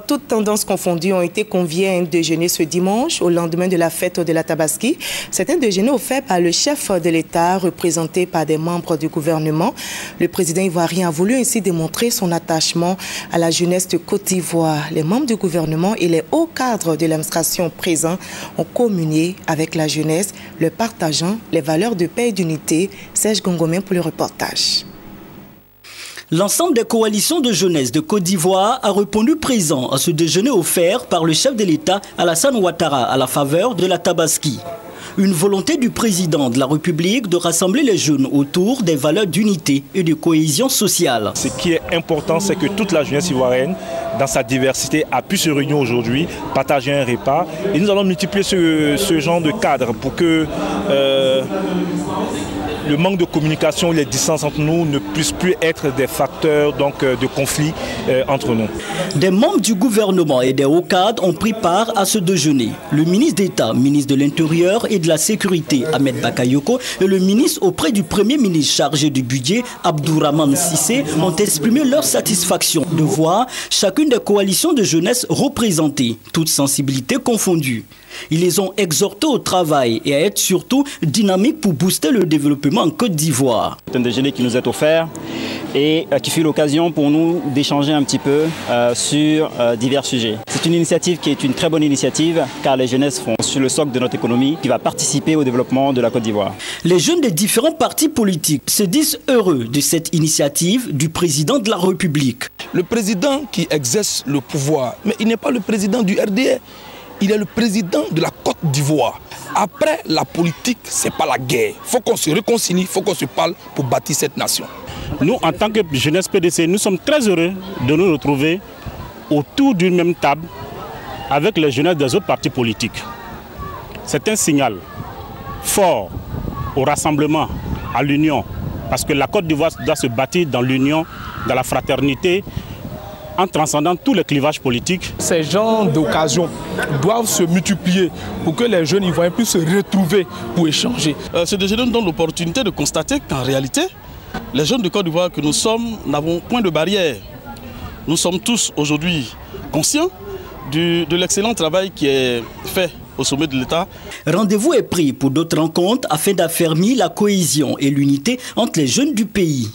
Toutes tendances confondues ont été conviées à un déjeuner ce dimanche au lendemain de la fête de la Tabaski. C'est un déjeuner offert par le chef de l'État représenté par des membres du gouvernement. Le président ivoirien a voulu ainsi démontrer son attachement à la jeunesse de Côte d'Ivoire. Les membres du gouvernement et les hauts cadres de l'administration présents ont communié avec la jeunesse, leur partageant les valeurs de paix et d'unité. Serge Gongomen pour le reportage. L'ensemble des coalitions de jeunesse de Côte d'Ivoire a répondu présent à ce déjeuner offert par le chef de l'État Alassane Ouattara à la faveur de la Tabaski. Une volonté du président de la République de rassembler les jeunes autour des valeurs d'unité et de cohésion sociale. Ce qui est important, c'est que toute la jeunesse ivoirienne, dans sa diversité, a pu se réunir aujourd'hui, partager un repas. Et nous allons multiplier ce genre de cadre pour que le manque de communication et les distances entre nous ne puissent plus être des facteurs de conflit entre nous. Des membres du gouvernement et des hauts cadres ont pris part à ce déjeuner. Le ministre d'État, ministre de l'Intérieur et de la Sécurité, Ahmed Bakayoko, et le ministre auprès du Premier ministre chargé du budget, Abdourahmane Sissé, ont exprimé leur satisfaction de voir chacune des coalitions de jeunesse représentées, toutes sensibilités confondues. Ils les ont exhortés au travail et à être surtout dynamiques pour booster le développement en Côte d'Ivoire. C'est un déjeuner qui nous est offert et qui fut l'occasion pour nous d'échanger un petit peu sur divers sujets. C'est une initiative qui est une très bonne initiative car les jeunesses font sur le socle de notre économie qui va participer au développement de la Côte d'Ivoire. Les jeunes des différents partis politiques se disent heureux de cette initiative du président de la République. Le président qui exerce le pouvoir, mais il n'est pas le président du RDA. Il est le président de la Côte d'Ivoire. Après la politique, ce n'est pas la guerre. Il faut qu'on se réconcilie, il faut qu'on se parle pour bâtir cette nation. Nous, en tant que jeunesse PDC, nous sommes très heureux de nous retrouver autour d'une même table avec les jeunesses des autres partis politiques. C'est un signal fort au rassemblement, à l'union, parce que la Côte d'Ivoire doit se bâtir dans l'union, dans la fraternité, en transcendant tous les clivages politiques. Ces genres d'occasions doivent se multiplier pour que les jeunes ivoiriens puissent se retrouver pour échanger. Ce déjeuner nous donne l'opportunité de constater qu'en réalité, les jeunes de Côte d'Ivoire que nous sommes n'avons point de barrière. Nous sommes tous aujourd'hui conscients de l'excellent travail qui est fait au sommet de l'État. Rendez-vous est pris pour d'autres rencontres afin d'affermir la cohésion et l'unité entre les jeunes du pays.